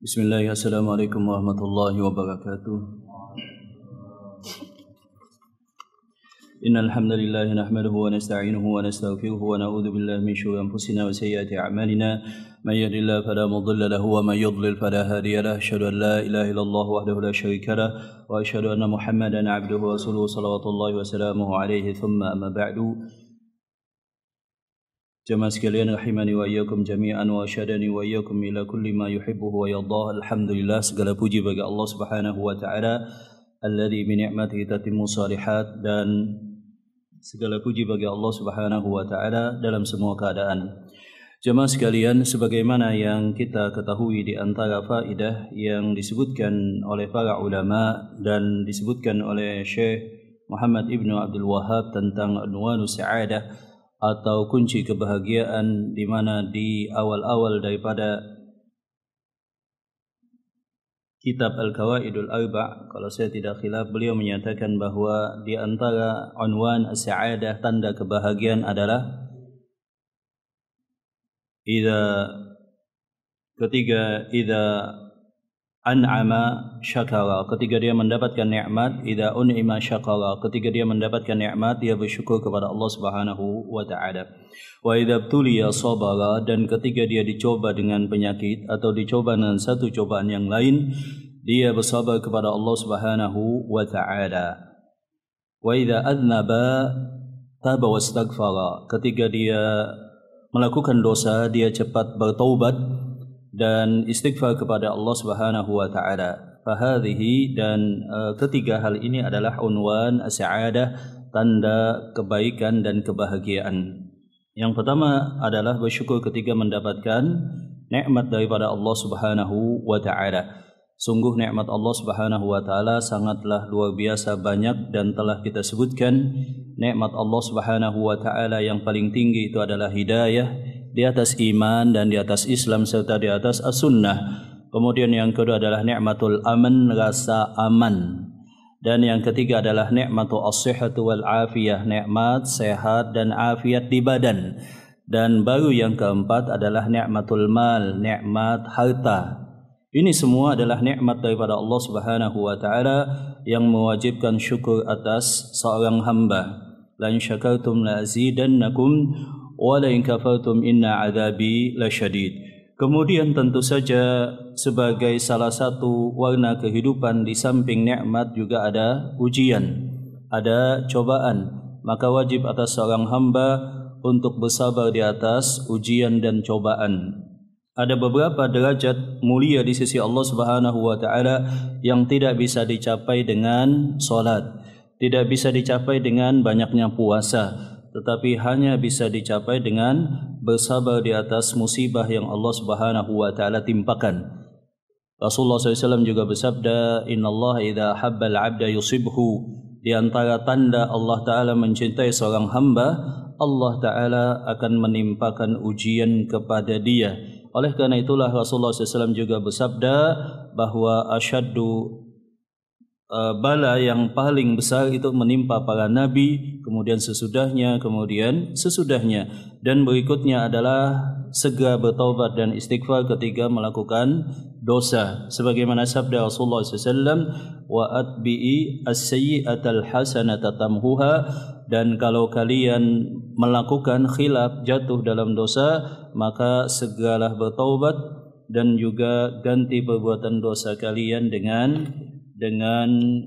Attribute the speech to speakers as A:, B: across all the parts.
A: Bismillahirrahmanirrahim. Assalamualaikum warahmatullahi wabarakatuh. Innal hamdalillah nahmaduhu wa nasta'inuhu wa nastaghfiruhu wa na'udzu billahi min shururi anfusina wa sayyiati a'malina. May yahdihillahu fala mudilla lahu wa may yudlil fala hadiya lahu. Asyhadu an la ilaha illallah wahdahu la syarika lahu wa asyhadu anna Muhammadan 'abduhu wa rasuluhu shalawatullahi wa salamuhu alaihi thumma amma ba'du. Jamaah sekalian rahimani wa iyyakum jami'an wa asyhadani wa iyyakum ila kulli ma yuhibbuhu wa yardah. Alhamdulillah, segala puji bagi Allah Subhanahu wa taala alladzi bi ni'matihi tatimmu shalihat, dan segala puji bagi Allah Subhanahu wa taala dalam semua keadaan. Jamaah sekalian, sebagaimana yang kita ketahui di antara faedah yang disebutkan oleh para ulama dan disebutkan oleh Syekh Muhammad Ibnu Abdul Wahhab tentang Unwanus Sa'adah atau kunci kebahagiaan, di mana di awal-awal daripada kitab Al-Qawaidul Arba', kalau saya tidak khilaf, beliau menyatakan bahwa di antara unwan as-sa'adah, tanda kebahagiaan adalah idza an'ama syakara, ketika dia mendapatkan nikmat. Idza un'ima syakara, ketika dia mendapatkan nikmat dia bersyukur kepada Allah Subhanahu wa taala. Wa idza btuliya sabara, dan ketika dia dicoba dengan penyakit atau dicoba dengan satu cobaan yang lain, dia bersabar kepada Allah Subhanahu wa taala. Wa idza adnaba taba wastaghfara, ketika dia melakukan dosa dia cepat bertaubat dan istighfar kepada Allah Subhanahu wa taala. Fahadhihi, dan ketiga hal ini adalah unwan as-sa'adah, tanda kebaikan dan kebahagiaan. Yang pertama adalah bersyukur ketika mendapatkan nikmat daripada Allah Subhanahu wa taala. Sungguh nikmat Allah Subhanahu wa taala sangatlah luar biasa banyak, dan telah kita sebutkan nikmat Allah Subhanahu wa taala yang paling tinggi itu adalah hidayah di atas iman dan di atas Islam serta di atas as-sunnah. Kemudian yang kedua adalah nikmatul aman, rasa aman. Dan yang ketiga adalah nikmatul as-sihhatu wal afiyah, nikmat sehat dan afiat di badan. Dan baru yang keempat adalah nikmatul mal, nikmat harta. Ini semua adalah nikmat daripada Allah Subhanahu wa taala yang mewajibkan syukur atas seorang hamba. La in syakartum la azidannakum wa la in kafartum inna adzabi lasyadid. Kemudian tentu saja sebagai salah satu warna kehidupan di samping nikmat juga ada ujian, ada cobaan. Maka wajib atas seorang hamba untuk bersabar di atas ujian dan cobaan. Ada beberapa derajat mulia di sisi Allah Subhanahu wa taala yang tidak bisa dicapai dengan salat, tidak bisa dicapai dengan banyaknya puasa, tetapi hanya bisa dicapai dengan bersabar di atas musibah yang Allah Subhanahu wa taala timpakan. Rasulullah SAW juga bersabda, "Innallaha idza habbal 'abda yusibhu." Di antara tanda Allah taala mencintai seorang hamba, Allah taala akan menimpakan ujian kepada dia. Oleh karena itulah Rasulullah SAW juga bersabda bahwa asyaddu bala yang paling besar itu menimpa para nabi, kemudian sesudahnya, kemudian sesudahnya, dan berikutnya adalah segera bertaubat dan istighfar ketika melakukan dosa. Sebagaimana sabda Rasulullah SAW, wa atbi'i as-sayyi'atal hasanata tamhuha, dan kalau kalian melakukan khilaf, jatuh dalam dosa, maka segeralah bertaubat dan juga ganti perbuatan dosa kalian dengan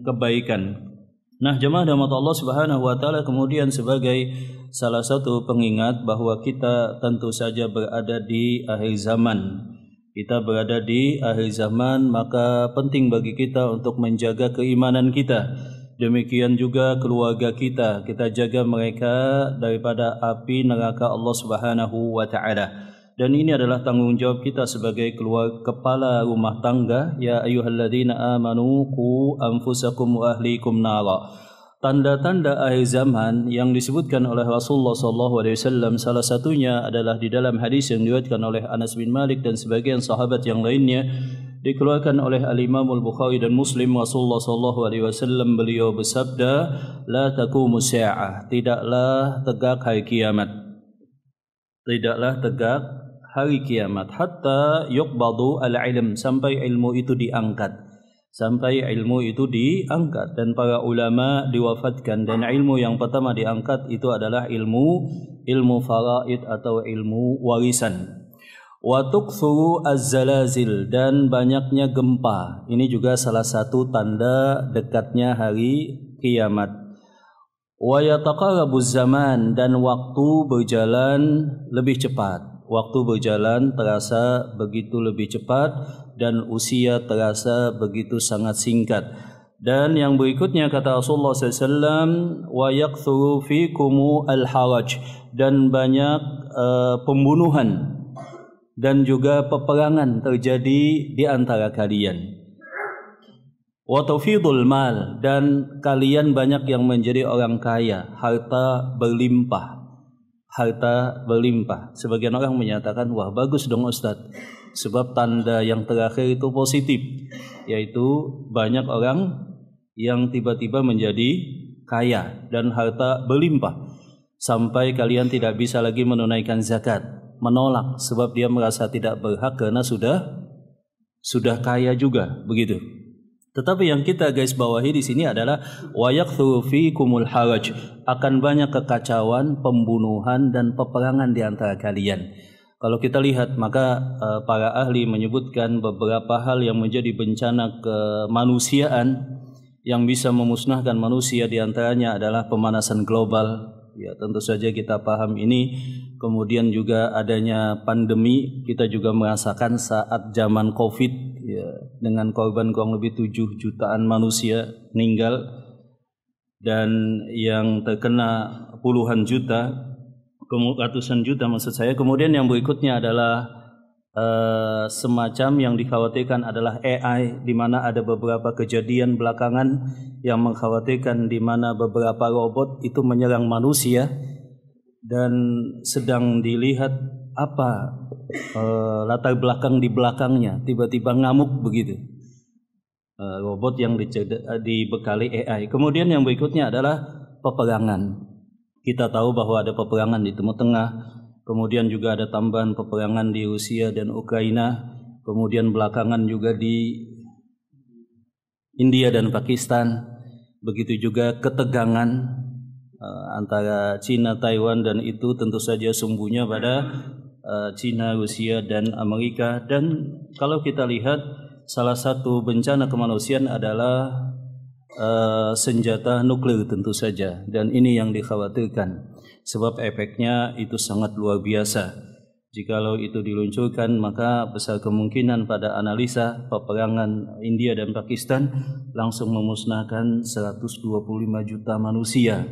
A: kebaikan. Nah, jemaah rahmat Allah Subhanahu wa taala, kemudian sebagai salah satu pengingat bahwa kita tentu saja berada di akhir zaman. Kita berada di akhir zaman, maka penting bagi kita untuk menjaga keimanan kita. Demikian juga keluarga kita, kita jaga mereka daripada api neraka Allah Subhanahu wa taala. Dan ini adalah tanggung jawab kita sebagai kepala rumah tangga. Ya ayyuhalladzina amanu qu anfusakum wa ahlikum nara. Tanda-tanda akhir zaman yang disebutkan oleh Rasulullah SAW, salah satunya adalah di dalam hadis yang diriwayatkan oleh Anas bin Malik dan sebagian sahabat yang lainnya, dikeluarkan oleh Al-Imam Al-Bukhari dan Muslim. Rasulullah SAW beliau bersabda, la taqumu sa'ah, tidaklah tegak hari kiamat, tidaklah tegak hari kiamat, hatta yuqbadu al-ilm, sampai ilmu itu diangkat. Sampai ilmu itu diangkat dan para ulama diwafatkan, dan ilmu yang pertama diangkat itu adalah ilmu faraid atau ilmu warisan. Wa tukthuru az-zalazil, dan banyaknya gempa. Ini juga salah satu tanda dekatnya hari kiamat. Wa yataqarabu zaman, dan waktu berjalan lebih cepat. Waktu berjalan terasa begitu lebih cepat dan usia terasa begitu sangat singkat. Dan yang berikutnya kata Rasulullah SAW, wa yakthuru fikumu al-haraj, dan banyak pembunuhan dan juga peperangan terjadi di antara kalian. Wa tawfidul mal, dan kalian banyak yang menjadi orang kaya, harta berlimpah. Harta berlimpah. Sebagian orang menyatakan, wah bagus dong Ustaz, sebab tanda yang terakhir itu positif, yaitu banyak orang yang tiba-tiba menjadi kaya dan harta berlimpah sampai kalian tidak bisa lagi menunaikan zakat, menolak sebab dia merasa tidak berhak karena sudah kaya juga, begitu. Tetapi yang kita guys bawahi di sini adalah wa yakthuru fikumul haraj, akan banyak kekacauan, pembunuhan dan peperangan di antara kalian. Kalau kita lihat, maka para ahli menyebutkan beberapa hal yang menjadi bencana kemanusiaan yang bisa memusnahkan manusia, di antaranya adalah pemanasan global. Ya, tentu saja kita paham ini. Kemudian juga adanya pandemi, kita juga merasakan saat zaman Covid, ya, dengan korban kurang lebih 7 jutaan manusia meninggal dan yang terkena puluhan juta, ratusan juta maksud saya. Kemudian yang berikutnya adalah semacam yang dikhawatirkan adalah AI, di mana ada beberapa kejadian belakangan yang mengkhawatirkan, di mana beberapa robot itu menyerang manusia dan sedang dilihat apa latar belakang di belakangnya, tiba-tiba ngamuk begitu. Robot yang dibekali AI. Kemudian yang berikutnya adalah peperangan. Kita tahu bahwa ada peperangan di Timur Tengah, kemudian juga ada tambahan peperangan di Rusia dan Ukraina, kemudian belakangan juga di India dan Pakistan, begitu juga ketegangan antara Cina, Taiwan, dan itu tentu saja sumbunya pada Cina, Rusia, dan Amerika. Dan kalau kita lihat, salah satu bencana kemanusiaan adalah senjata nuklir tentu saja, dan ini yang dikhawatirkan sebab efeknya itu sangat luar biasa. Jikalau itu diluncurkan, maka besar kemungkinan pada analisa peperangan India dan Pakistan langsung memusnahkan 125 juta manusia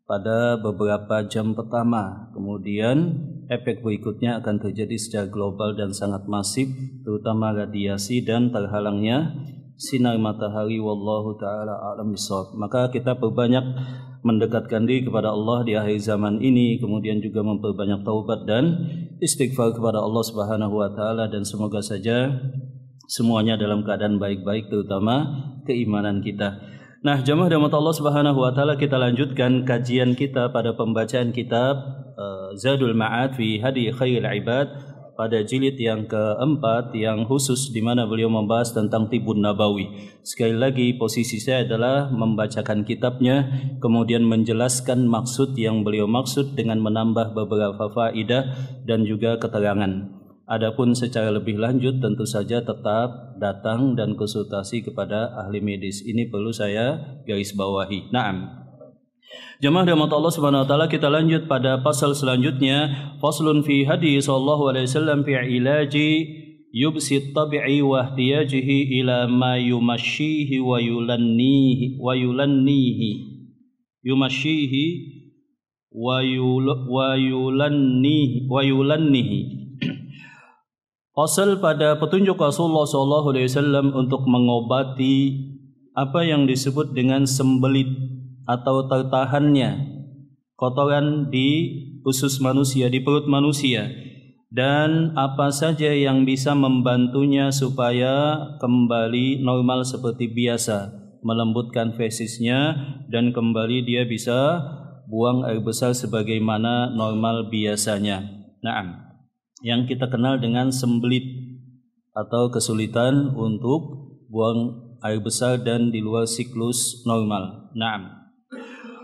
A: pada beberapa jam pertama. Kemudian efek berikutnya akan terjadi secara global dan sangat masif, terutama radiasi dan terhalangnya sinar matahari. Wallahu ta'ala a'lam bishawab. Maka kita perbanyak mendekatkan diri kepada Allah di akhir zaman ini, kemudian juga memperbanyak taubat dan istighfar kepada Allah Subhanahu wa taala, dan semoga saja semuanya dalam keadaan baik-baik, terutama keimanan kita. Nah, jamaah rahmat Allah Subhanahu wa taala, kita lanjutkan kajian kita pada pembacaan kitab Zadul Ma'ad fi Hadi Khairil Ibad pada jilid yang keempat, yang khusus di mana beliau membahas tentang Tibun Nabawi. Sekali lagi, posisi saya adalah membacakan kitabnya, kemudian menjelaskan maksud yang beliau maksud dengan menambah beberapa faidah dan juga keterangan. Adapun secara lebih lanjut tentu saja tetap datang dan konsultasi kepada ahli medis. Ini perlu saya garis bawahi. Naam. Jamaah rahmat Allah Subhanahu wa taala, kita lanjut pada pasal selanjutnya, faslun fi hadi sallallahu alaihi wasallam fi ilaji yubsi tabi'i wa ihtiyajihi ila ma yumashihi wa yulannihi yumashihi wa yulannihi. Pasal pada petunjuk Rasulullah sallallahu alaihi wasallam untuk mengobati apa yang disebut dengan sembelit atau tertahannya kotoran di usus manusia, di perut manusia, dan apa saja yang bisa membantunya supaya kembali normal seperti biasa, melembutkan fesisnya dan kembali dia bisa buang air besar sebagaimana normal biasanya. Naam. yang kita kenal dengan sembelit atau kesulitan untuk buang air besar dan di luar siklus normal. Naam.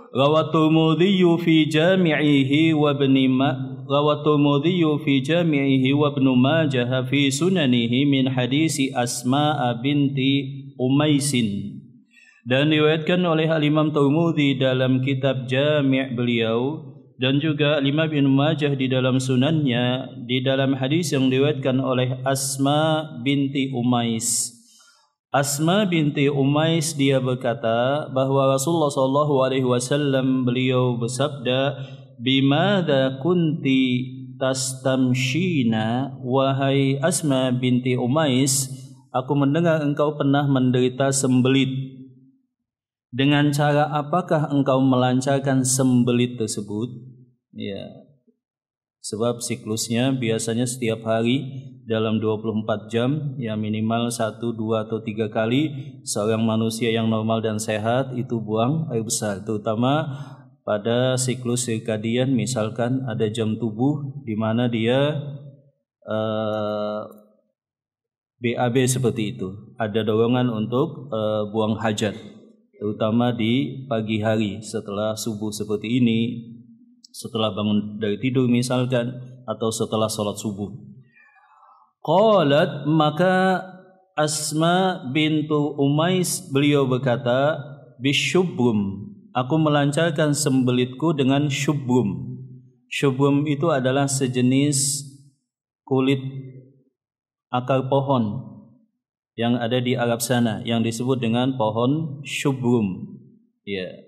A: Rawatul Mudhiyu fi jami'ihi wa ibn Majah fi sunanihi min hadisi Asma binti Umaisin. Dan diriwayatkan oleh Al-Imam Tirmidzi dalam kitab Jami' beliau dan juga Al-Imam Ibn Majah di dalam sunannya di dalam hadis yang diriwayatkan oleh Asma binti Umais. Asma binti Umais dia berkata bahwa Rasulullah SAW beliau bersabda, "Bimadza kunti tastamshina, wahai Asma binti Umais, aku mendengar engkau pernah menderita sembelit. Dengan cara apakah engkau melancarkan sembelit tersebut?" Ya. Sebab siklusnya biasanya setiap hari dalam 24 jam, ya minimal 1, 2, atau 3 kali seorang manusia yang normal dan sehat itu buang air besar, terutama pada siklus sirkadian. Misalkan ada jam tubuh di mana dia BAB seperti itu, ada dorongan untuk buang hajat, terutama di pagi hari setelah subuh seperti ini, setelah bangun dari tidur misalkan, atau setelah sholat subuh. Qalat, maka Asma bintu Umais beliau berkata, bisyubrum, aku melancarkan sembelitku dengan syubrum. Syubrum itu adalah sejenis kulit akar pohon yang ada di Arab sana yang disebut dengan pohon syubrum. Ya.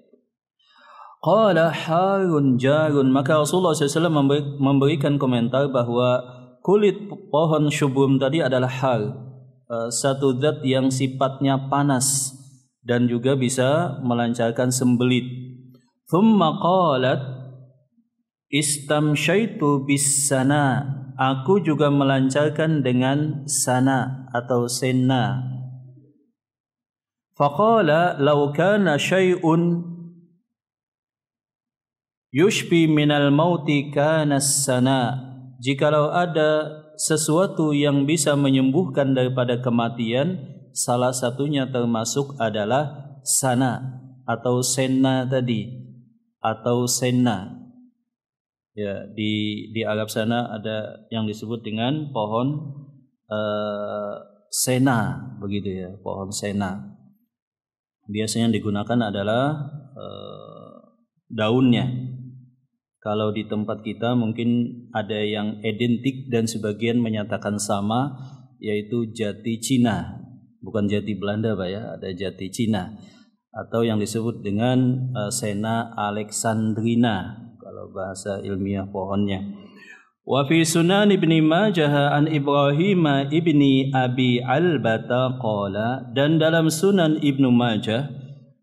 A: Qala harun jarun, maka Rasulullah SAW memberikan komentar bahwa kulit pohon syubrum tadi adalah har, satu zat yang sifatnya panas dan juga bisa melancarkan sembelit. Thumma qalat istamsyaitu bis sana, aku juga melancarkan dengan sana atau senna. Faqala law kana syai'un yushbi minal mauti kana sana, jikalau ada sesuatu yang bisa menyembuhkan daripada kematian, salah satunya termasuk adalah sana atau senna tadi, atau senna. Ya, di Arab sana ada yang disebut dengan pohon sena, begitu ya, pohon sena. Biasanya yang digunakan adalah daunnya. Kalau di tempat kita mungkin ada yang identik dan sebagian menyatakan sama, yaitu jati Cina, bukan jati Belanda Pak ya, ada jati Cina, atau yang disebut dengan Sena alexandrina kalau bahasa ilmiah pohonnya. Wa fi Sunan Ibni Majah an Ibrahim ibni Abi Albata qala, dan dalam Sunan Ibnu Majah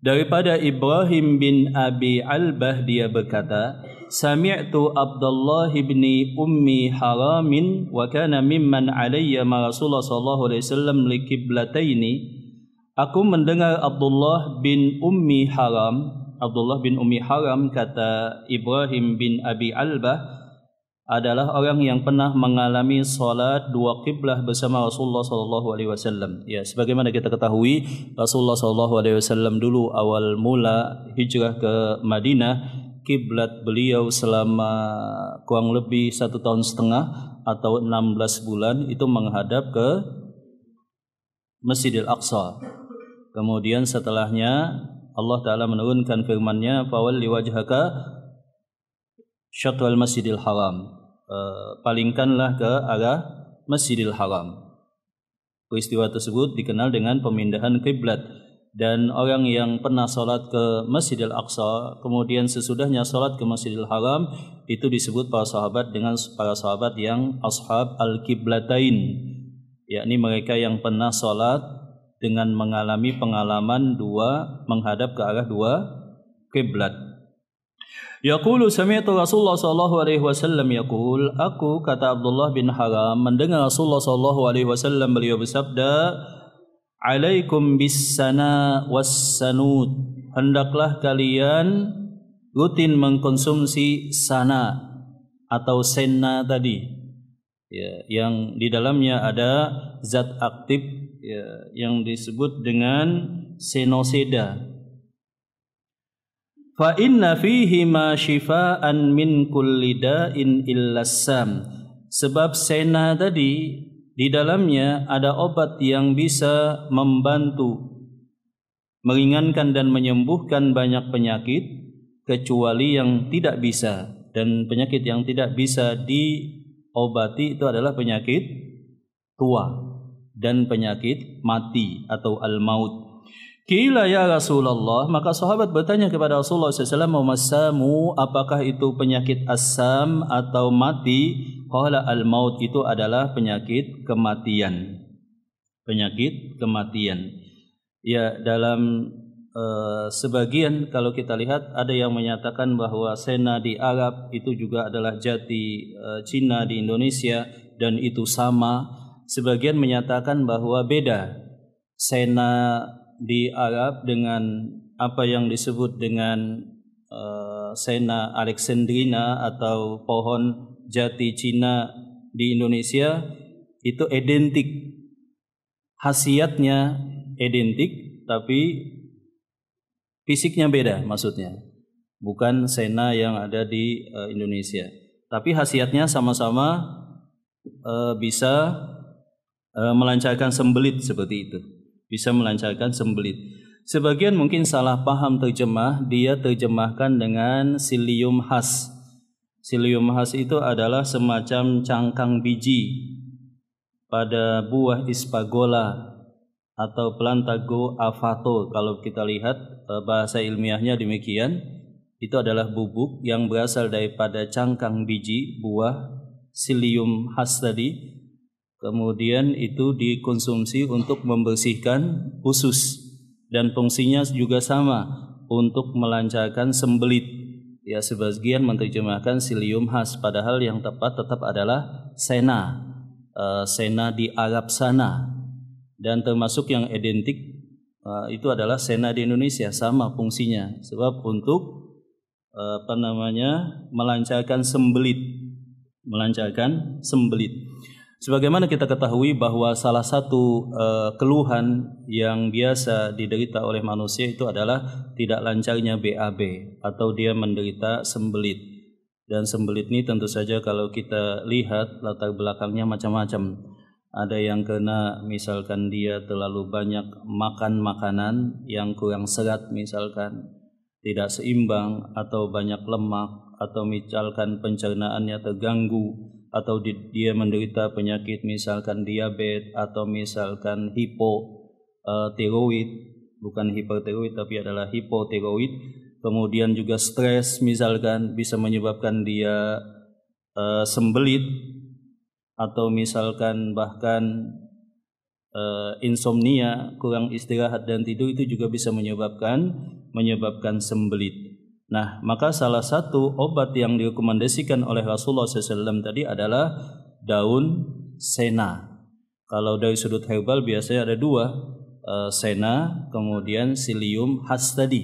A: daripada Ibrahim bin Abi Albah dia berkata, sami'tu Abdullah bin Ummi Haramin wa kana mimman alayya ma Rasulullah sallallahu alaihi wasallam li qiblataini. Aku mendengar Abdullah bin Ummi Haram. Abdullah bin Ummi Haram, kata Ibrahim bin Abi Albah, adalah orang yang pernah mengalami salat dua qiblah bersama Rasulullah sallallahu alaihi wasallam. Ya, sebagaimana kita ketahui, Rasulullah sallallahu alaihi wasallam dulu awal mula hijrah ke Madinah, kiblat beliau selama kurang lebih 1,5 tahun atau 16 bulan itu menghadap ke Masjidil Aqsa. Kemudian setelahnya Allah Ta'ala menurunkan firman-Nya, fawalli wajhaka syatral Masjidil Haram, palingkanlah ke arah Masjidil Haram. Peristiwa tersebut dikenal dengan pemindahan kiblat. Dan orang yang pernah sholat ke Masjidil Aqsa, kemudian sesudahnya sholat ke Masjidil Haram, itu disebut para sahabat dengan para sahabat yang ashab al-qiblatain, yakni mereka yang pernah sholat dengan mengalami pengalaman menghadap ke arah dua kiblat. Yaqulu sami'tu Rasulullah sallallahu alaihi wasallam yaqul, aku, kata Abdullah bin Haram, mendengar Rasulullah sallallahu alaihi wasallam beliau bersabda, alaikum bis-sana was-sanud, hendaklah kalian rutin mengkonsumsi sana atau senna tadi. ya, yang di dalamnya ada zat aktif ya, yang disebut dengan senosida. Fa inna fihi ma shifaan min kulli da'in illa sam. Sebab sena tadi di dalamnya ada obat yang bisa membantu meringankan dan menyembuhkan banyak penyakit kecuali yang tidak bisa, dan penyakit yang tidak bisa diobati itu adalah penyakit tua dan penyakit mati atau al-maut. Qila ya Rasulullah, maka sahabat bertanya kepada Rasulullah SAW, "Masamu, apakah itu penyakit asam atau mati?" Qala al-maut, itu adalah penyakit kematian. Penyakit kematian. Ya, dalam sebagian kalau kita lihat ada yang menyatakan bahwa sena di Arab itu juga adalah jati Cina di Indonesia dan itu sama. Sebagian menyatakan bahwa beda sena di Arab dengan apa yang disebut dengan sena alexandrina atau pohon jati Cina di Indonesia itu identik, khasiatnya identik tapi fisiknya beda, maksudnya bukan sena yang ada di Indonesia, tapi khasiatnya sama-sama bisa melancarkan sembelit seperti itu. Bisa melancarkan sembelit. Sebagian mungkin salah paham terjemah, dia terjemahkan dengan psyllium khas. Psyllium khas itu adalah semacam cangkang biji pada buah Ispagola atau Plantago avato. Kalau kita lihat bahasa ilmiahnya demikian, itu adalah bubuk yang berasal daripada cangkang biji buah psyllium khas tadi. Kemudian itu dikonsumsi untuk membersihkan usus dan fungsinya juga sama untuk melancarkan sembelit. Ya, sebagian menerjemahkan psyllium khas, padahal yang tepat tetap adalah sena, sena di Arab sana, dan termasuk yang identik itu adalah sena di Indonesia, sama fungsinya, sebab untuk melancarkan sembelit, melancarkan sembelit. Sebagaimana kita ketahui bahwa salah satu keluhan yang biasa diderita oleh manusia itu adalah tidak lancarnya BAB atau dia menderita sembelit. Dan sembelit ini tentu saja kalau kita lihat latar belakangnya macam-macam. Ada yang kena misalkan dia terlalu banyak makan makanan yang kurang serat, misalkan tidak seimbang, atau banyak lemak, atau misalkan pencernaannya terganggu, atau dia menderita penyakit misalkan diabetes, atau misalkan hipotiroid, bukan hipertiroid tapi adalah hipotiroid. Kemudian juga stres misalkan bisa menyebabkan dia sembelit, atau misalkan bahkan insomnia, kurang istirahat dan tidur, itu juga bisa menyebabkan sembelit. Nah, maka salah satu obat yang direkomendasikan oleh Rasulullah SAW tadi adalah daun sena. Kalau dari sudut herbal biasanya ada dua, sena, kemudian psyllium khas tadi,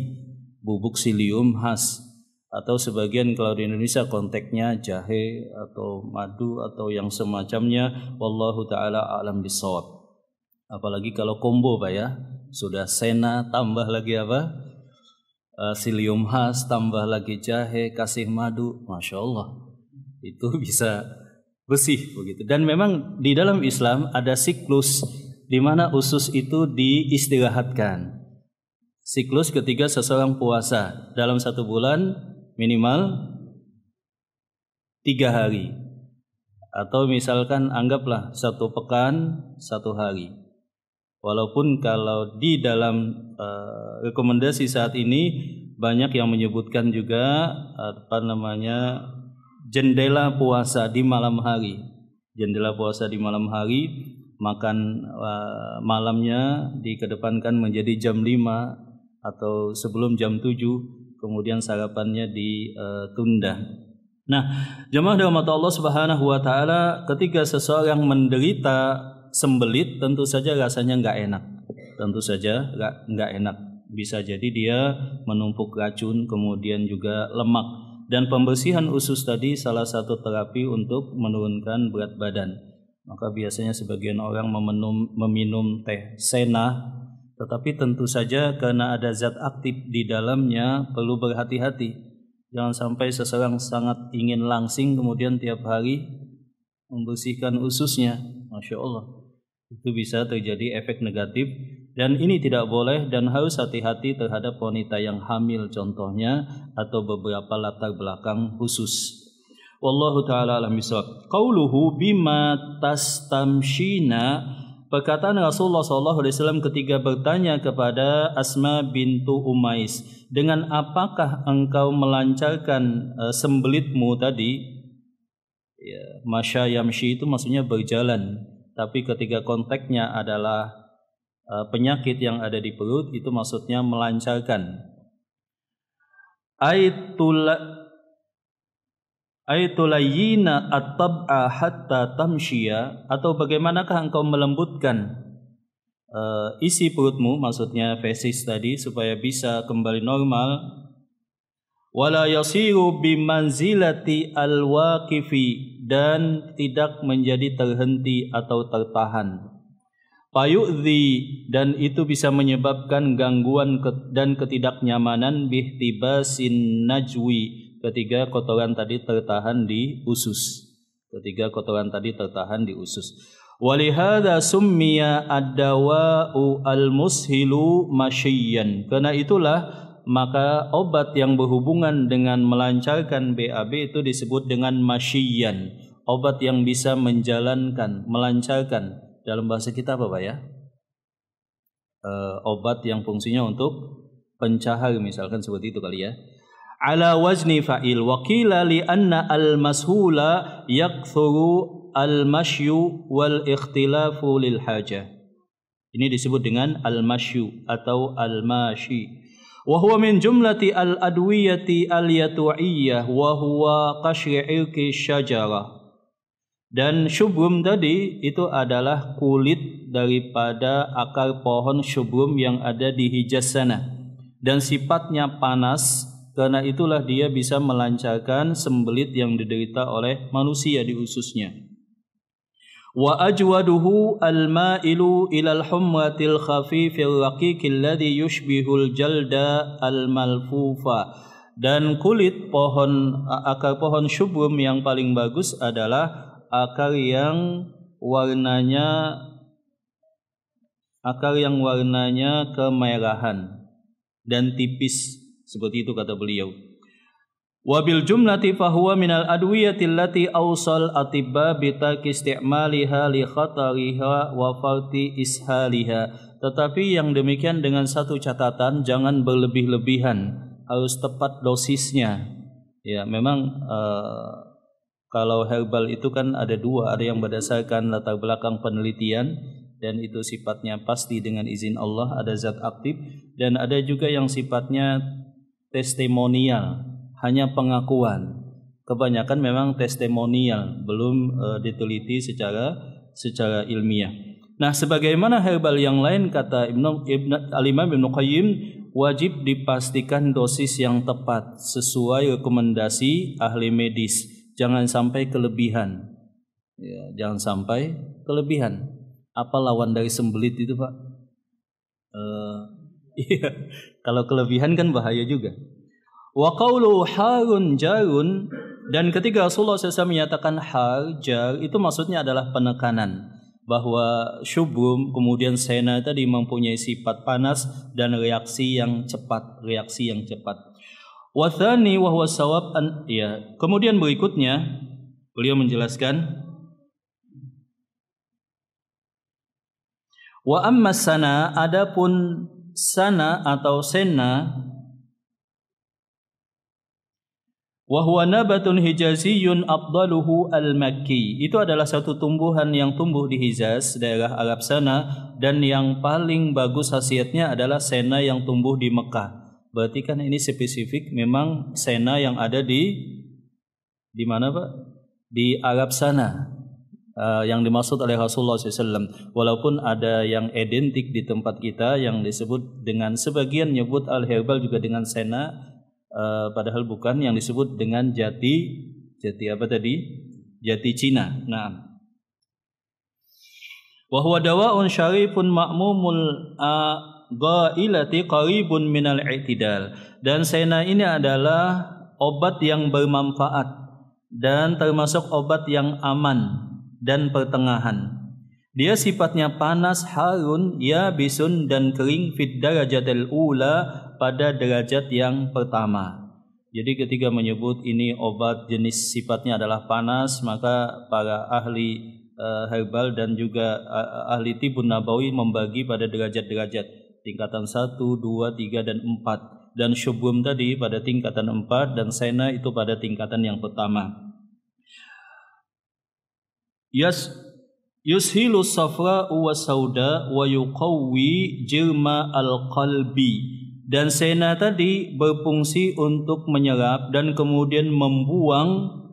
A: bubuk psyllium khas. Atau sebagian kalau di Indonesia konteksnya jahe atau madu atau yang semacamnya. Wallahu ta'ala a'lam bishawab. Apalagi kalau combo Pak ya, sudah sena tambah lagi apa? Psyllium khas tambah lagi jahe, kasih madu, Masya Allah, itu bisa bersih begitu. Dan memang di dalam Islam ada siklus di mana usus itu diistirahatkan. Siklus ketika seseorang puasa dalam 1 bulan minimal 3 hari, atau misalkan anggaplah 1 pekan 1 hari. Walaupun kalau di dalam rekomendasi saat ini banyak yang menyebutkan juga jendela puasa di malam hari. Jendela puasa di malam hari, makan malamnya dikedepankan menjadi jam 5 atau sebelum jam 7, kemudian sarapannya ditunda. Nah, jemaah rahmat Allah Subhanahu wa taala, ketika seseorang menderita sembelit tentu saja rasanya enggak enak. Tentu saja enggak enak. Bisa jadi dia menumpuk racun, kemudian juga lemak. Dan pembersihan usus tadi salah satu terapi untuk menurunkan berat badan. Maka biasanya sebagian orang meminum teh sena, tetapi tentu saja karena ada zat aktif di dalamnya perlu berhati-hati. Jangan sampai seseorang sangat ingin langsing kemudian tiap hari membersihkan ususnya. Masya Allah, itu bisa terjadi efek negatif. Dan ini tidak boleh dan harus hati-hati terhadap wanita yang hamil contohnya, atau beberapa latar belakang khusus. Wallahu ta'ala alam bisawab. Qauluhu bima tastamshina, perkataan Rasulullah SAW ketika bertanya kepada Asma bintu Umais, dengan apakah engkau melancarkan sembelitmu tadi? Ya, masya yamshi itu maksudnya berjalan, tapi ketika konteksnya adalah penyakit yang ada di perut, itu maksudnya melancarkan. Aitulayina at-tab'a hatta tamshiya, atau bagaimanakah engkau melembutkan isi perutmu, maksudnya fesis tadi, supaya bisa kembali normal. Wala yasiru bimanzilati al-waqifi, dan tidak menjadi terhenti atau tertahan. Payu'dhi, dan itu bisa menyebabkan gangguan dan ketidaknyamanan, bihtibasin najwi, ketika kotoran tadi tertahan di usus. Walihada summiya ad-dawa'u al-mushilu masyiyan, karena itulah maka obat yang berhubungan dengan melancarkan BAB itu disebut dengan masyiyan, obat yang bisa menjalankan, melancarkan. Dalam bahasa kita apa Pak ya? Obat yang fungsinya untuk pencahar misalkan, seperti itu kali ya. Ala wazni fa'il, wa qila li anna al-mashula yakthuru al-mashyu wal ikhtilafu lil hajah. Ini disebut dengan al-mashyu atau al-mashi. Wa huwa min jumlati al-adwiyati al-yatu'iyyah wa huwa qashri'ilki syajarah. Dan syubrum tadi itu adalah kulit daripada akar pohon syubrum yang ada di Hijaz sana, dan sifatnya panas, karena itulah dia bisa melancarkan sembelit yang diderita oleh manusia di ususnya. Wa ajwaduhu al-ma'ilu ilal humratil khafifil raqiqil ladzi yushbihul jalda al-malfufa. Dan kulit pohon, akar pohon syubrum yang paling bagus adalah akar yang warnanya kemerahan dan tipis, seperti itu kata beliau. Wabil jumlati fahuwa minal adwiyati allati awsal atibba bitaki isti'maliha li khatariha wa farti ishaliha. Tetapi yang demikian dengan satu catatan, jangan berlebih-lebihan, harus tepat dosisnya. Ya, memang kalau herbal itu kan ada dua, ada yang berdasarkan latar belakang penelitian dan itu sifatnya pasti dengan izin Allah, ada zat aktif, dan ada juga yang sifatnya testimonial, hanya pengakuan. Kebanyakan memang testimonial, belum diteliti secara ilmiah. Nah, sebagaimana herbal yang lain, kata Al-Imam Ibnu Qayyim, wajib dipastikan dosis yang tepat sesuai rekomendasi ahli medis. Jangan sampai kelebihan. Ya, jangan sampai kelebihan. Apa lawan dari sembelit itu, Pak? Iya, kalau kelebihan kan bahaya juga. Wa qawlu harun jarun, dan ketika Rasulullah SAW menyatakan har, jar, itu maksudnya adalah penekanan, bahwa syubrum kemudian sena tadi mempunyai sifat panas dan reaksi yang cepat. Wathani wa huwa sawab an, ya. Kemudian berikutnya beliau menjelaskan, wa amma sana, adapun sana atau sena, wa huwa nabatun hijaziyyun afdaluhu al-makki, itu adalah satu tumbuhan yang tumbuh di Hijaz, daerah Arab sana, dan yang paling bagus khasiatnya adalah sena yang tumbuh di Mekah. Berarti kan ini spesifik memang sena yang ada di mana Pak? Di Arab sana, yang dimaksud oleh Rasulullah SAW. Walaupun ada yang identik di tempat kita yang disebut dengan, sebagian nyebut al-herbal juga dengan sena, padahal bukan, yang disebut dengan jati apa tadi? Jati Cina. Nah, wa huwa dawa'un syarifun ma'mumul ghailati qaribun minal i'tidal. Dan sena ini adalah obat yang bermanfaat dan termasuk obat yang aman dan pertengahan. Dia sifatnya panas, harun, yabisun dan kering fid darajatil ula, pada derajat yang pertama. Jadi ketika menyebut ini obat jenis sifatnya adalah panas, maka para ahli herbal dan juga ahli tibun nabawi membagi pada derajat-derajat, tingkatan 1, 2, 3 dan 4. Dan syubum tadi pada tingkatan 4 dan sena itu pada tingkatan yang pertama. Yushilu safra wa sauda wa yuqawwi jirma al-qalbi. Dan sena tadi berfungsi untuk menyerap dan kemudian membuang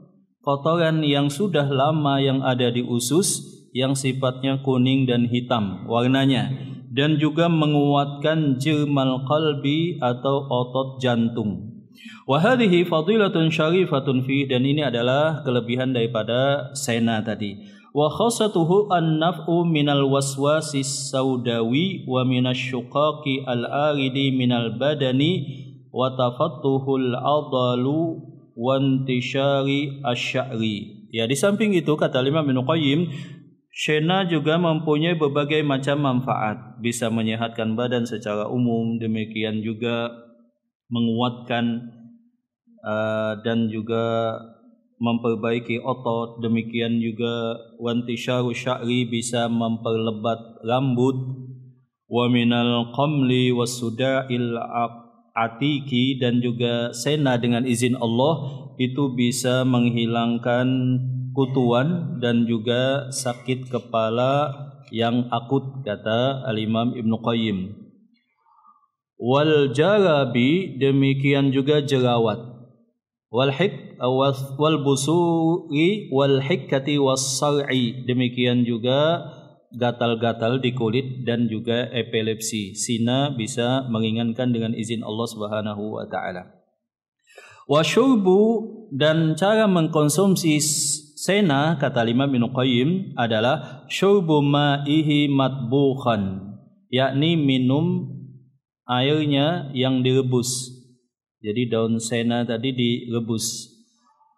A: kotoran yang sudah lama yang ada di usus, yang sifatnya kuning dan hitam warnanya, dan juga menguatkan jirmal qalbi atau otot jantung. Wa hadhihi fadilatun syarifatun fi, dan ini adalah kelebihan daripada sena tadi. Wa khassatuhu an-naf'u minal waswasis saudawi wa minasyuqaqi al-aridi minal badani wa tafattuhul adalu wa intishari asy'ari. Ya, di samping itu kata Imam Ibnu Qayyim, sena juga mempunyai berbagai macam manfaat, bisa menyehatkan badan secara umum, demikian juga menguatkan dan juga memperbaiki otot, demikian juga wantisharu sya'ri, bisa memperlebat rambut, wa minal qamli wasuda'il atiki, dan juga sena dengan izin Allah itu bisa menghilangkan kutuan dan juga sakit kepala yang akut, kata Al-Imam Ibnu Qayyim. Wal jarabi, demikian juga jerawat, wal busuri wal hikkati was sar'i, demikian juga gatal-gatal di kulit dan juga epilepsi. Sina bisa meringankan dengan izin Allah Subhanahu wa taala. Wa syurbu, dan cara mengkonsumsi sena kata Imam Ibnu Qayyim adalah syurbu ma'ihi matbukhan, yakni minum airnya yang direbus. Jadi daun sena tadi direbus.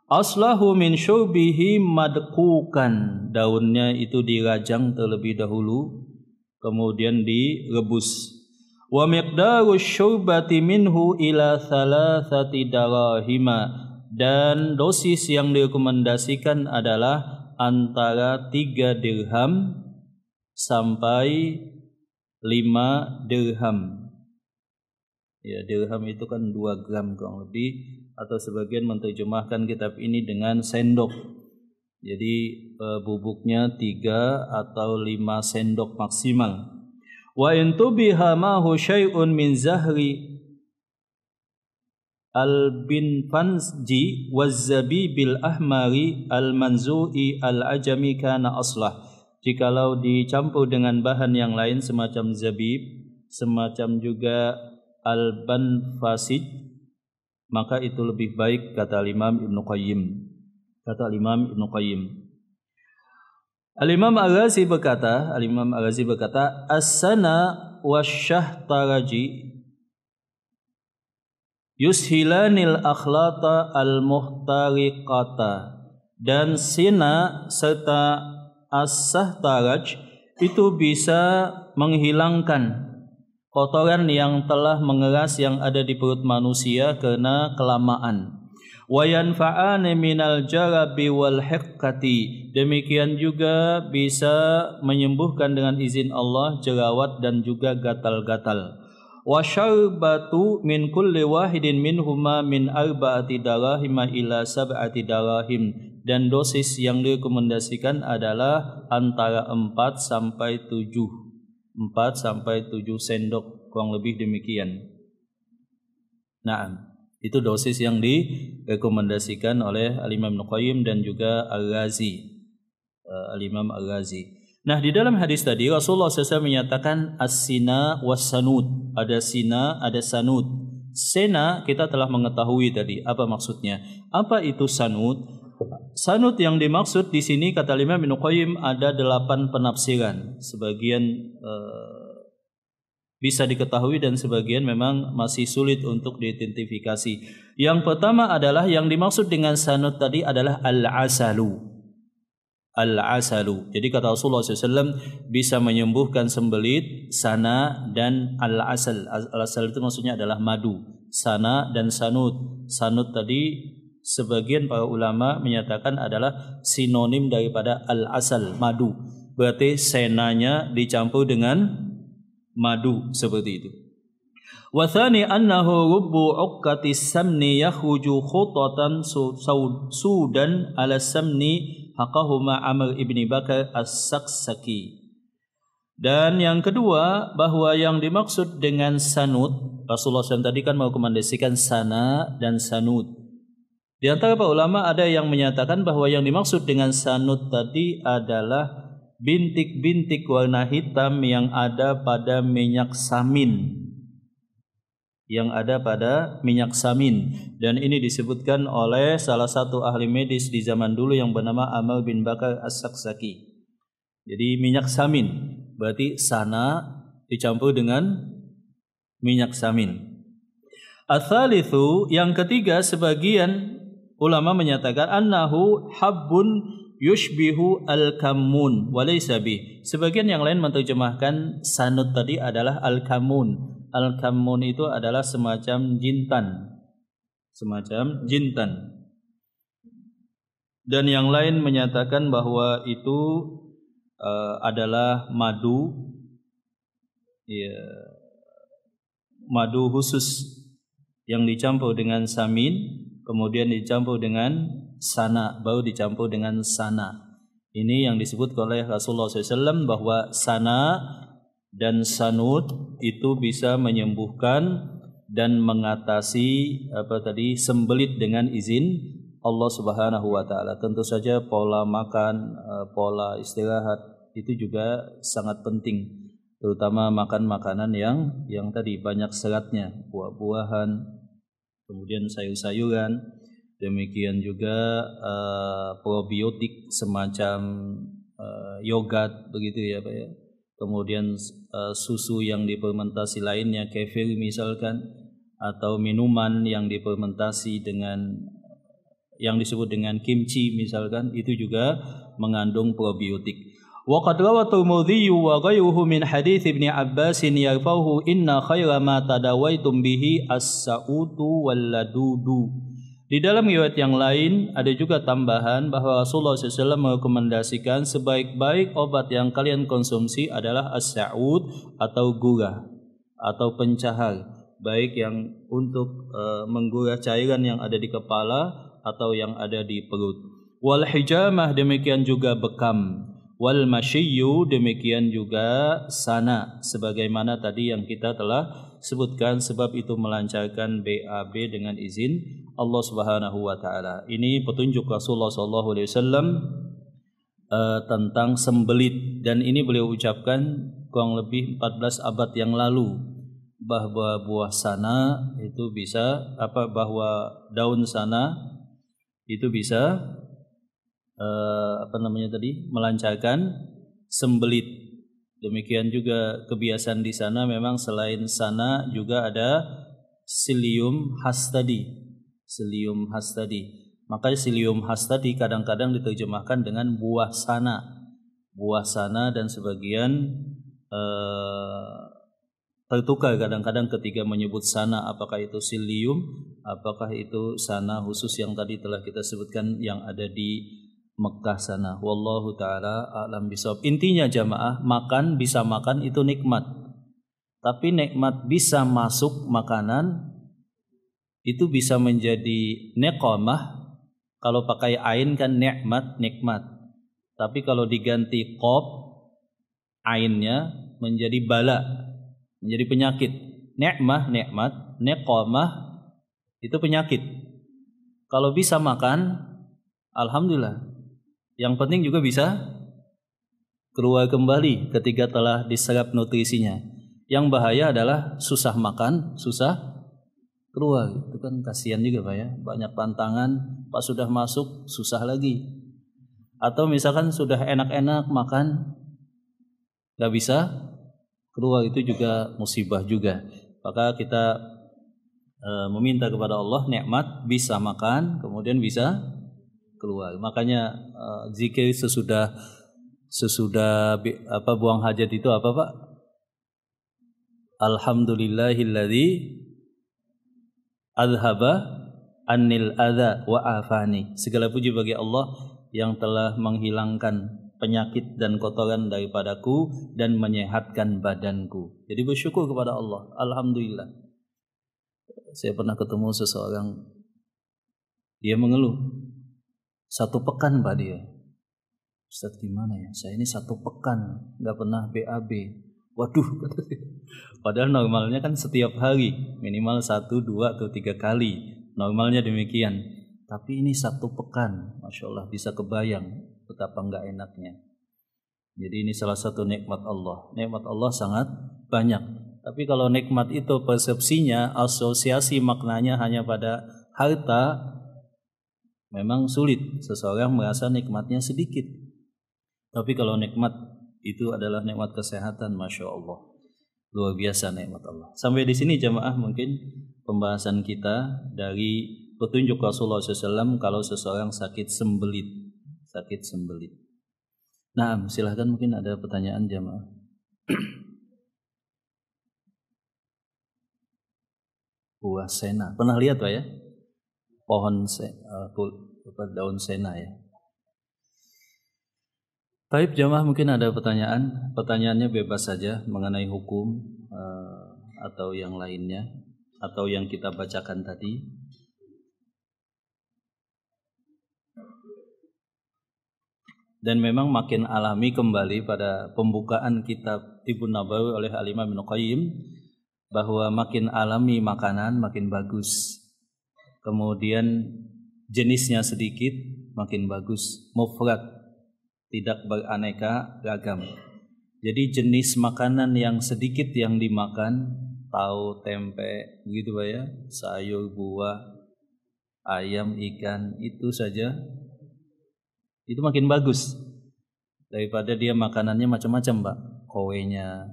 A: Aslahu min syurbihi madkukan, daunnya itu dirajang terlebih dahulu kemudian direbus. Wa miqdaru syurbati minhu ila thalathati darahima, dan dosis yang direkomendasikan adalah antara 3 dirham sampai 5 dirham. Ya, dirham itu kan 2 gram kurang lebih, atau sebagian menerjemahkan kitab ini dengan sendok. Jadi bubuknya 3 atau 5 sendok maksimal. Wa in tubiha mahu syai'un min zahri al-binfanji waz-zabibil ahmari al-manzu'i al-ajami kana aslah. Jikalau dicampur dengan bahan yang lain semacam zabib, semacam juga al-banfasid, maka itu lebih baik, kata Imam Ibnu Qayyim. Kata Imam Ibnu Qayyim. Al-Imam Al-Ghazi berkata, as-sana wasyahtaraji yushilanil akhlata al-muhtariqata, dan sina serta as-sahtaraj itu bisa menghilangkan kotoran yang telah mengeras yang ada di perut manusia karena kelamaan. Wa yanfa'ani minal jarabi wal hiqqati, demikian juga bisa menyembuhkan dengan izin Allah jerawat dan juga gatal-gatal. Wa syarbatu min kulli wahidin minhuma min arba'ati darahima ila sab'ati darahim, dan dosis yang direkomendasikan adalah antara 4 sampai 7 sendok, kurang lebih demikian. Nah, itu dosis yang direkomendasikan oleh Al-Imam Ibnu Qayyim dan juga Al-Ghazi, Al-Imam Al-Ghazi. Nah, di dalam hadis tadi Rasulullah SAW menyatakan as-sina was-sanud, ada sina, ada sanud. Sena kita telah mengetahui tadi apa maksudnya. Apa itu sanut? Sanut yang dimaksud di sini kata Imam Ibnu Qayyim ada 8 penafsiran. Sebagian bisa diketahui dan sebagian memang masih sulit untuk diidentifikasi. Yang pertama adalah yang dimaksud dengan sanut tadi adalah al-asalu. Al-asalu. Jadi kata Rasulullah SAW bisa menyembuhkan sembelit, sana dan al-asal. Al-asal itu maksudnya adalah madu. Sana dan sanut. Sanut tadi sebagian para ulama menyatakan adalah sinonim daripada al-asal, madu. Berarti senanya dicampur dengan madu seperti itu. Wa thani annahu rubbu uqqati samni yakhruju khutatan sudan ala samni haqahuma Amr ibni Bakar as-Saksaki. Dan yang kedua bahwa yang dimaksud dengan sanut, Rasulullah SAW tadi kan merekomendasikan sana dan sanut. Di antara para ulama ada yang menyatakan bahwa yang dimaksud dengan sanut tadi adalah bintik-bintik warna hitam yang ada pada minyak samin. Yang ada pada minyak samin, dan ini disebutkan oleh salah satu ahli medis di zaman dulu yang bernama Amr bin Bakar as-Saksaki. Jadi minyak samin berarti sana dicampur dengan minyak samin. Ats-tsalitsu, yang ketiga sebagian ulama menyatakan annahu habbun yushbihu al-kammun wa laysa bih. Sebagian yang lain menerjemahkan sanut tadi adalah al-kammun. Al-kammun itu adalah semacam jintan. Semacam jintan. Dan yang lain menyatakan bahwa itu adalah madu, ya, madu khusus yang dicampur dengan samin, kemudian dicampur dengan sana, baru dicampur dengan sana. Ini yang disebut oleh Rasulullah SAW bahwa sana dan sanut itu bisa menyembuhkan dan mengatasi sembelit dengan izin Allah Subhanahu wa taala. Tentu saja pola makan, pola istirahat itu juga sangat penting, terutama makan makanan yang tadi banyak seratnya, buah-buahan, kemudian sayur-sayuran, demikian juga probiotik semacam yogurt begitu ya Pak ya. Kemudian susu yang difermentasi lainnya, kefir misalkan, atau minuman yang difermentasi dengan yang disebut dengan kimchi misalkan, itu juga mengandung probiotik. Wa qad rawa Tirmidzi wa ghayruhu min hadits Ibnu Abbas yarfa'uhu inna khaira ma tadawaitum bihi as-sa'utu wal ladudu. Di dalam riwayat yang lain ada juga tambahan bahwa Rasulullah SAW merekomendasikan sebaik-baik obat yang kalian konsumsi adalah as-sa'ud atau gurah atau pencahar, baik yang untuk menggurah cairan yang ada di kepala atau yang ada di perut. Wal hijamah, demikian juga bekam. Wal masyiyyu, demikian juga sana, sebagaimana tadi yang kita telah sebutkan, sebab itu melancarkan BAB dengan izin Allah Subhanahu wa taala. Ini petunjuk Rasulullah sallallahu alaihi wasallam tentang sembelit, dan ini beliau ucapkan kurang lebih 14 abad yang lalu, bahwa buah sana itu bisa bahwa daun sana itu bisa melancarkan sembelit. Demikian juga kebiasaan di sana, memang selain sana juga ada Psyllium hastadi. Psyllium hastadi. Maka Psyllium hastadi kadang-kadang diterjemahkan dengan buah sana. Buah sana, dan sebagian tertukar kadang-kadang ketika menyebut sana, apakah itu Psyllium, apakah itu sana khusus yang tadi telah kita sebutkan yang ada di Mekah sana. Wallahu ta'ala a'lam bishawab. Intinya jamaah, makan, bisa makan itu nikmat. Tapi nikmat bisa masuk makanan itu bisa menjadi niqamah. Kalau pakai ain kan nikmat, nikmat. Tapi kalau diganti qaf, ainnya menjadi bala, menjadi penyakit. Nikmah, nikmat, niqamah itu penyakit. Kalau bisa makan, alhamdulillah. Yang penting juga bisa keluar kembali ketika telah diserap nutrisinya. Yang bahaya adalah susah makan, susah keluar. Itu kan kasihan juga Pak ya, banyak tantangan, Pak sudah masuk susah lagi. Atau misalkan sudah enak-enak makan gak bisa keluar, itu juga musibah juga. Maka kita meminta kepada Allah nikmat bisa makan kemudian bisa keluar. Makanya zikir sesudah buang hajat itu apa Pak? Alhamdulillahilladzi adhaba annil adza wa afani. Segala puji bagi Allah yang telah menghilangkan penyakit dan kotoran daripadaku dan menyehatkan badanku. Jadi bersyukur kepada Allah. Alhamdulillah. Saya pernah ketemu seseorang, dia mengeluh 1 pekan Pak dia. Ustaz gimana ya? Saya ini 1 pekan nggak pernah BAB. Waduh, padahal normalnya kan setiap hari minimal 1, 2, atau 3 kali. Normalnya demikian. Tapi ini 1 pekan, Masya Allah, bisa kebayang betapa enggak enaknya. Jadi ini salah satu nikmat Allah. Nikmat Allah sangat banyak. Tapi kalau nikmat itu persepsinya, asosiasi maknanya hanya pada harta, memang sulit seseorang merasa nikmatnya sedikit. Tapi kalau nikmat itu adalah nikmat kesehatan, Masya Allah, luar biasa nikmat Allah. Sampai di sini jamaah mungkin pembahasan kita dari petunjuk Rasulullah SAW kalau seseorang sakit sembelit. Nah, silahkan mungkin ada pertanyaan jamaah. Buah sena, pernah lihat Pak ya? Pohon daun sena ya. Baik jamaah, mungkin ada pertanyaan. Pertanyaannya bebas saja mengenai hukum atau yang lainnya atau yang kita bacakan tadi. Dan memang makin alami kembali pada pembukaan kitab Tibbun Nabawi oleh Al-Imam Ibnu Qayyim bahwa makin alami makanan makin bagus. Kemudian jenisnya sedikit makin bagus, mufrad, tidak beraneka ragam. Jadi jenis makanan yang sedikit yang dimakan, tahu, tempe, begitu Pak ya, sayur, buah, ayam, ikan, itu saja, itu makin bagus daripada dia makanannya macam-macam Pak, kowenya,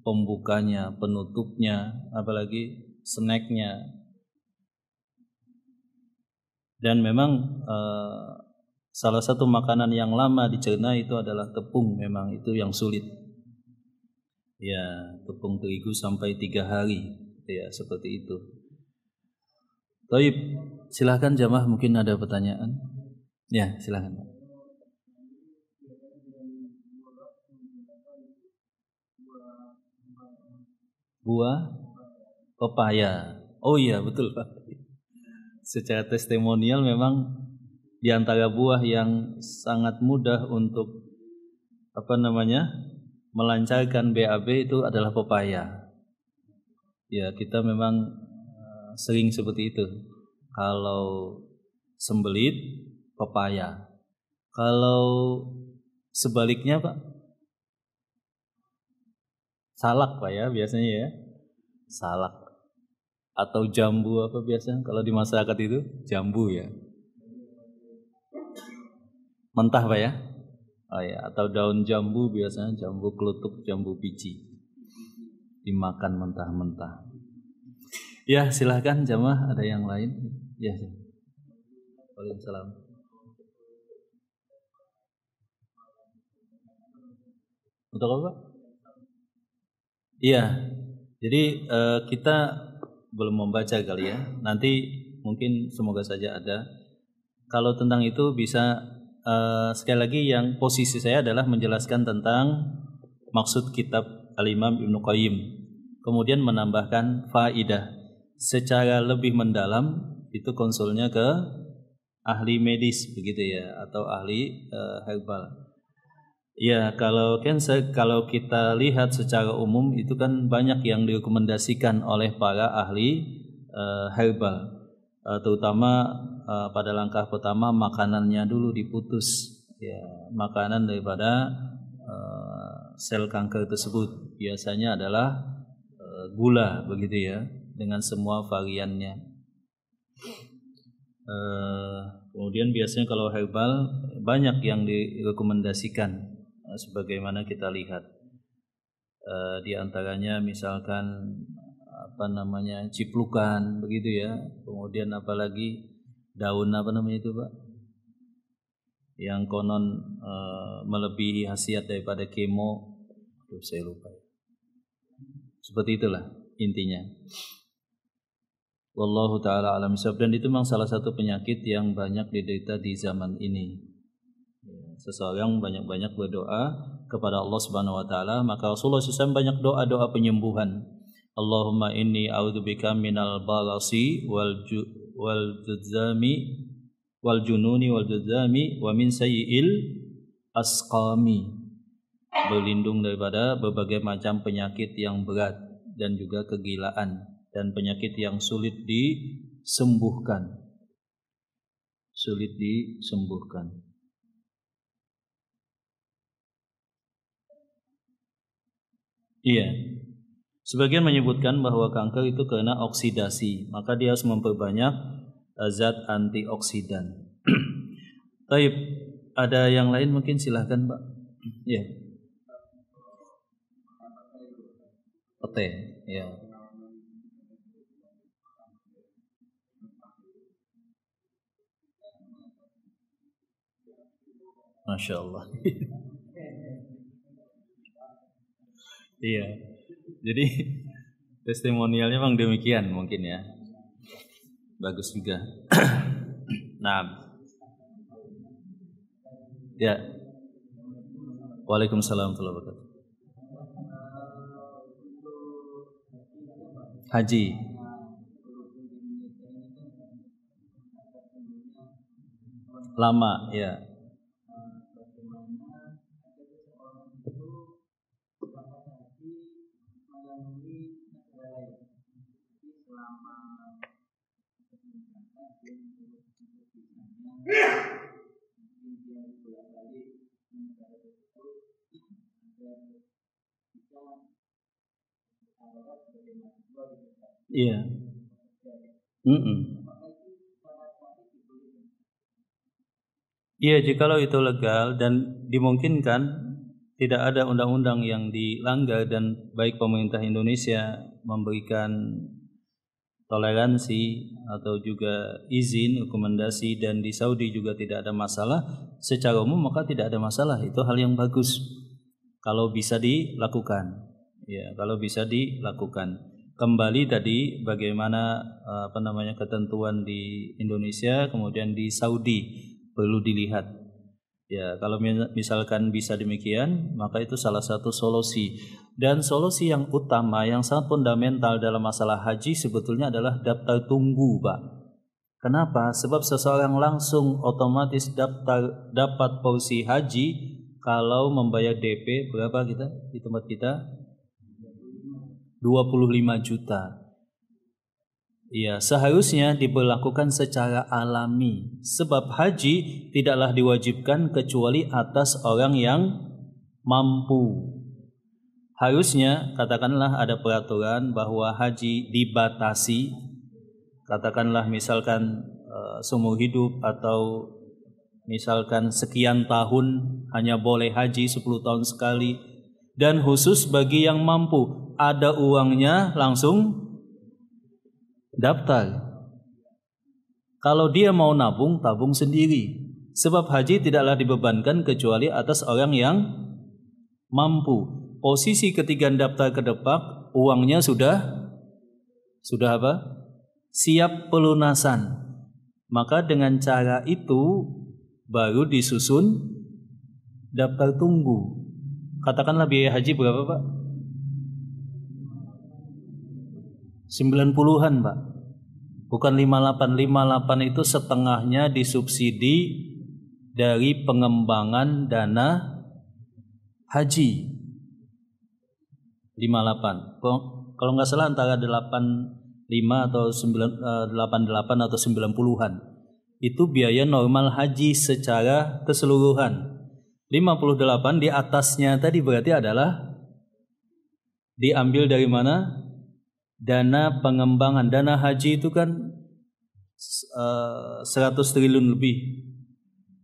A: pembukanya, penutupnya, apalagi snacknya. Dan memang salah satu makanan yang lama dicerna itu adalah tepung, memang itu yang sulit. Ya, tepung terigu sampai 3 hari, ya seperti itu. Baik, silahkan jamaah mungkin ada pertanyaan. Ya, silahkan. Buah pepaya. Oh iya, betul Pak. Secara testimonial memang di antara buah yang sangat mudah untuk melancarkan BAB itu adalah pepaya. Ya, kita memang sering seperti itu. Kalau sembelit, pepaya. Kalau sebaliknya Pak, salak Pak ya biasanya ya, salak atau jambu apa biasanya kalau di masyarakat itu jambu ya, mentah Pak ya, oh ya, atau daun jambu biasanya, jambu kelutuk, jambu biji, dimakan mentah-mentah. Ya silahkan jamaah, ada yang lain? Ya. Waalaikumsalam. Untuk apa? Iya, jadi kita belum membaca kali ya. Nanti mungkin semoga saja ada. Kalau tentang itu bisa sekali lagi yang posisi saya adalah menjelaskan tentang maksud kitab Al-Imam Ibnu Qayyim. Kemudian menambahkan faidah. Secara lebih mendalam itu konsulnya ke ahli medis begitu ya, atau ahli herbal. Ya, kalau cancer, kalau kita lihat secara umum itu kan banyak yang direkomendasikan oleh para ahli herbal, terutama pada langkah pertama makanannya dulu diputus, ya, makanan daripada sel kanker tersebut biasanya adalah gula begitu ya. dengan semua variannya. Kemudian biasanya kalau herbal banyak yang direkomendasikan sebagaimana kita lihat. Di antaranya misalkan ciplukan begitu ya. Kemudian apalagi daun itu Pak, yang konon melebihi khasiat daripada kemo. Saya lupa. Seperti itulah intinya. Wallahu ta'ala alam bisawab. Dan itu memang salah satu penyakit yang banyak diderita di zaman ini. Seseorang banyak-banyak berdoa kepada Allah Subhanahu wa taala, maka Rasulullah SAW banyak doa-doa penyembuhan. Allahumma inni a'udzubika minal barasi wal judzami wal jununi wal judzami wa min sayyi'il asqami. Berlindung daripada berbagai macam penyakit yang berat dan juga kegilaan dan penyakit yang sulit disembuhkan. Iya. Sebagian menyebutkan bahwa kanker itu karena oksidasi, maka dia harus memperbanyak zat antioksidan. Baik, ada yang lain mungkin silahkan Pak. Ya. Pete, ya. Masya Allah. Iya. Jadi testimonialnya memang demikian mungkin ya. Bagus juga. Nah. Ya. Waalaikumsalam warahmatullahi wabarakatuh. Haji. Lama, ya. Iya. Iya, jikalau itu legal dan dimungkinkan, tidak ada undang-undang yang dilanggar dan baik pemerintah Indonesia memberikan toleransi atau juga izin, rekomendasi, dan di Saudi juga tidak ada masalah secara umum, maka tidak ada masalah. Itu hal yang bagus kalau bisa dilakukan. Ya, kalau bisa dilakukan. Kembali tadi bagaimana ketentuan di Indonesia, kemudian di Saudi perlu dilihat. Ya, kalau misalkan bisa demikian, maka itu salah satu solusi. Dan solusi yang utama, yang sangat fundamental dalam masalah haji sebetulnya adalah daftar tunggu, Pak. Kenapa? Sebab seseorang langsung otomatis dapat porsi haji kalau membayar DP berapa kita di tempat kita? 25 juta. Ya, seharusnya diberlakukan secara alami. Sebab haji tidaklah diwajibkan kecuali atas orang yang mampu. Harusnya katakanlah ada peraturan bahwa haji dibatasi. Katakanlah misalkan seumur hidup atau misalkan sekian tahun hanya boleh haji 10 tahun sekali. Dan khusus bagi yang mampu, ada uangnya langsung daftar. Kalau dia mau nabung, tabung sendiri. Sebab haji tidaklah dibebankan kecuali atas orang yang mampu. Posisi ketika daftar ke depak, uangnya sudah apa? Siap pelunasan. Maka dengan cara itu baru disusun daftar tunggu. Katakanlah biaya haji berapa, Pak? 90-an, Pak. Bukan 58. 58 itu setengahnya disubsidi dari pengembangan dana haji. 58. Kalau nggak salah antara 85 atau 88 atau 90-an. Itu biaya normal haji secara keseluruhan. 58 di atasnya tadi berarti adalah diambil dari mana? dana pengembangan. Dana haji itu kan 100 triliun lebih,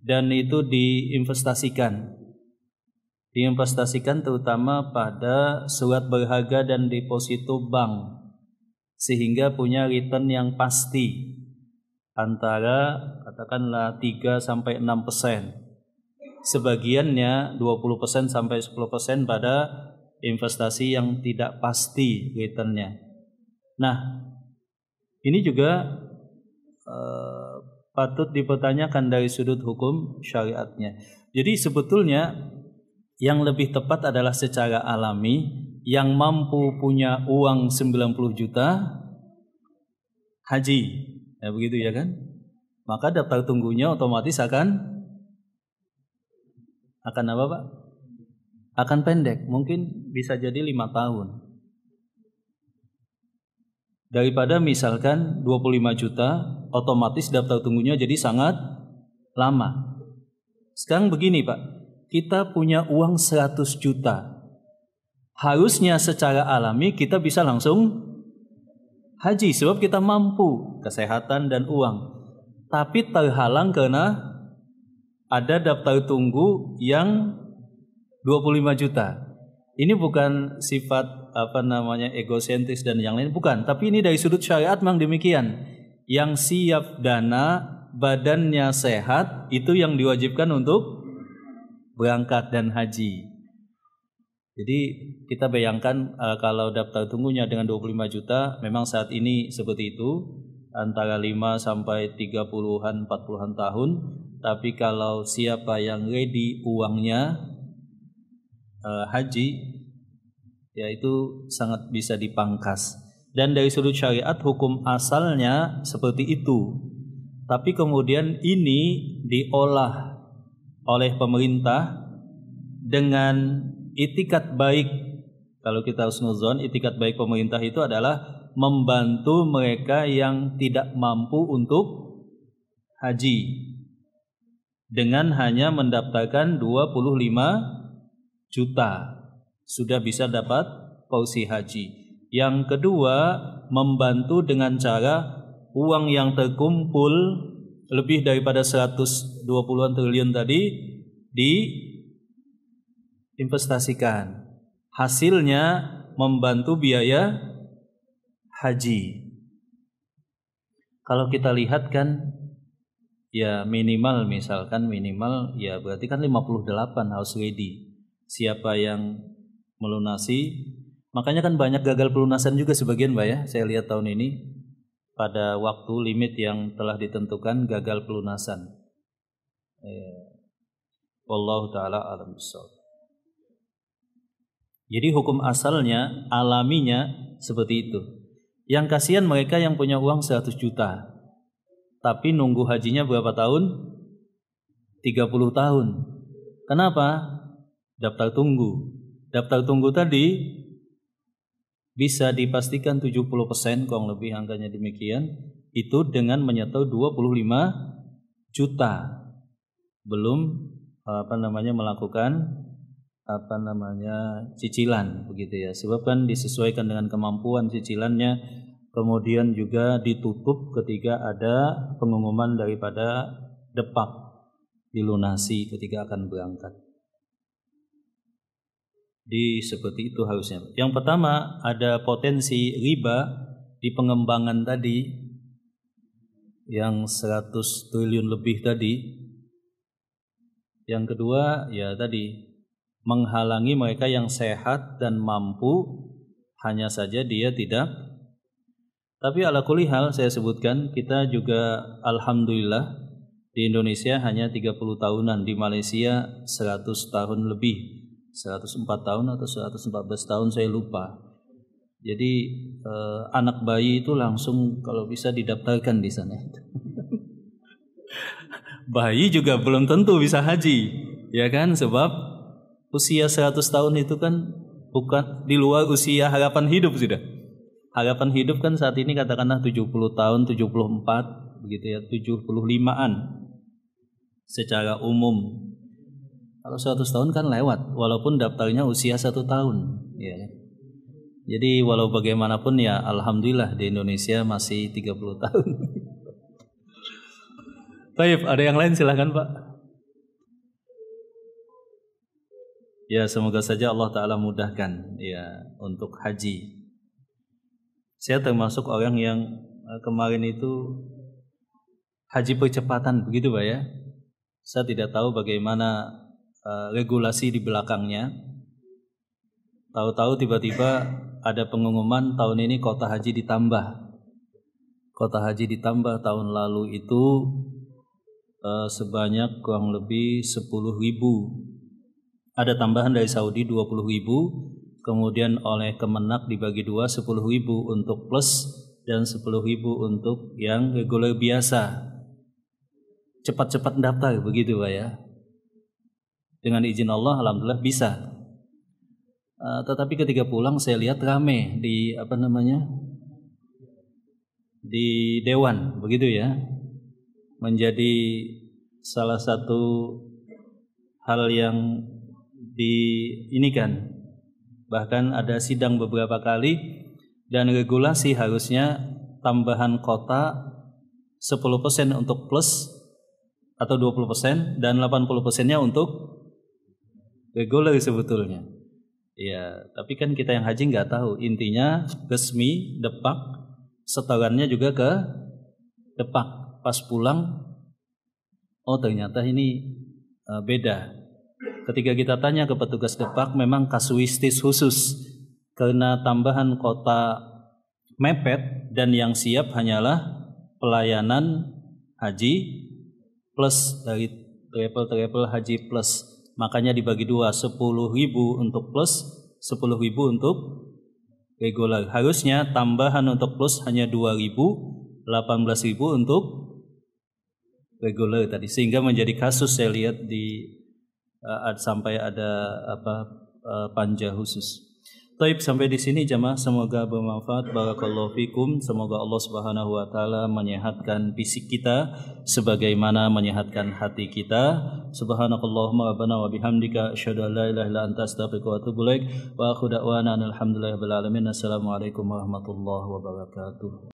A: dan itu diinvestasikan terutama pada surat berharga dan deposito bank, sehingga punya return yang pasti antara katakanlah 3-6%. Sebagiannya 20% sampai 10% pada investasi yang tidak pasti returnnya. Nah, ini juga patut dipertanyakan dari sudut hukum syariatnya. Jadi sebetulnya yang lebih tepat adalah secara alami, yang mampu punya uang 90 juta haji. Ya begitu ya kan? Maka daftar tunggunya otomatis akan apa Pak? Akan pendek, mungkin bisa jadi 5 tahun. Daripada misalkan 25 juta, otomatis daftar tunggunya jadi sangat lama. Sekarang begini Pak, kita punya uang 100 juta. Harusnya secara alami kita bisa langsung haji, sebab kita mampu, kesehatan dan uang. Tapi terhalang karena ada daftar tunggu yang 25 juta. Ini bukan sifat egosentris dan yang lain, bukan. Tapi ini dari sudut syariat memang demikian. Yang siap dana, badannya sehat, itu yang diwajibkan untuk berangkat dan haji. Jadi kita bayangkan kalau daftar tunggunya dengan 25 juta, memang saat ini seperti itu, antara 5 sampai 30-an, 40-an tahun. Tapi kalau siapa yang ready uangnya haji, ya itu sangat bisa dipangkas. Dan dari sudut syariat hukum asalnya seperti itu. Tapi kemudian ini diolah oleh pemerintah dengan itikat baik. Kalau kita husnuzon, itikat baik pemerintah itu adalah membantu mereka yang tidak mampu untuk haji, dengan hanya mendaftarkan 25 juta sudah bisa dapat pausi haji. Yang kedua, membantu dengan cara uang yang terkumpul lebih daripada 120-an triliun tadi diinvestasikan. Hasilnya membantu biaya haji. Kalau kita lihat kan, ya minimal ya berarti kan 58 harus ready. Siapa yang melunasi, makanya kan banyak gagal pelunasan juga sebagian Mbak ya. Saya lihat tahun ini pada waktu limit yang telah ditentukan gagal pelunasan. Wallahu taala alam bissawab. Jadi hukum asalnya, alaminya seperti itu. Yang kasihan mereka yang punya uang 100 juta. Tapi nunggu hajinya berapa tahun? 30 tahun. Kenapa? Daftar tunggu. Daftar tunggu tadi bisa dipastikan 70%, kurang lebih angkanya demikian, itu dengan menyetor 25 juta. Belum melakukan cicilan begitu ya. Sebab kan disesuaikan dengan kemampuan cicilannya. Kemudian juga ditutup ketika ada pengumuman daripada depak dilunasi ketika akan berangkat. Seperti itu harusnya. Yang pertama, ada potensi riba di pengembangan tadi yang 100 triliun lebih tadi. Yang kedua, ya tadi menghalangi mereka yang sehat dan mampu, hanya saja dia tidak. Tapi ala kulli hal saya sebutkan, kita juga alhamdulillah di Indonesia hanya 30 tahunan, di Malaysia 100 tahun lebih, 104 tahun atau 114 tahun saya lupa. Jadi anak bayi itu langsung kalau bisa didaftarkan di sana. Bayi juga belum tentu bisa haji, ya kan? Sebab usia 100 tahun itu kan bukan di luar usia harapan hidup sudah. Harapan hidup kan saat ini katakanlah 70 tahun, 74 begitu ya, 75-an secara umum. Kalau 100 tahun kan lewat, walaupun daftarnya usia 1 tahun, ya. Jadi walau bagaimanapun ya alhamdulillah di Indonesia masih 30 tahun. Baik, ada yang lain silahkan Pak. Ya semoga saja Allah Ta'ala mudahkan ya untuk haji. Saya termasuk orang yang kemarin itu haji percepatan begitu Pak ya. Saya tidak tahu bagaimana regulasi di belakangnya. Tahu-tahu tiba-tiba ada pengumuman tahun ini kuota haji ditambah. Kuota haji ditambah tahun lalu itu sebanyak kurang lebih 10.000. Ada tambahan dari Saudi 20.000, kemudian oleh Kemenak dibagi dua 10.000 untuk plus dan 10.000 untuk yang reguler biasa. Cepat-cepat daftar begitu Pak ya. Dengan izin Allah alhamdulillah bisa. Tetapi ketika pulang saya lihat rame di di Dewan begitu ya. Menjadi salah satu hal yang diinikan. Bahkan ada sidang beberapa kali dan regulasi harusnya tambahan kota 10% untuk plus atau 20% dan 80%-nya untuk reguler sebetulnya. Ya, tapi kan kita yang haji nggak tahu. Intinya resmi Depak setorannya juga ke Depak. Pas pulang, oh ternyata ini beda. Ketika kita tanya ke petugas Depak, memang kasuistis khusus karena tambahan kota mepet dan yang siap hanyalah pelayanan haji plus dari travel haji plus. Makanya dibagi dua 10.000 untuk plus, 10.000 untuk regular. Harusnya tambahan untuk plus hanya 2.000, 18.000 untuk regular tadi, sehingga menjadi kasus saya lihat di sampai ada panja khusus. Taib, sampai di sini jamaah, semoga bermanfaat. Barakallahu fikum. Semoga Allah Subhanahu wa taala menyehatkan fisik kita sebagaimana menyehatkan hati kita. Subhanakallahumma rabbana wa bihamdika asyhadu an la ilaha illa anta astaghfiruka wa atubu ilaik. Wa akhiru da'wana alhamdulillahi rabbil alamin. Assalamualaikum warahmatullahi wabarakatuh.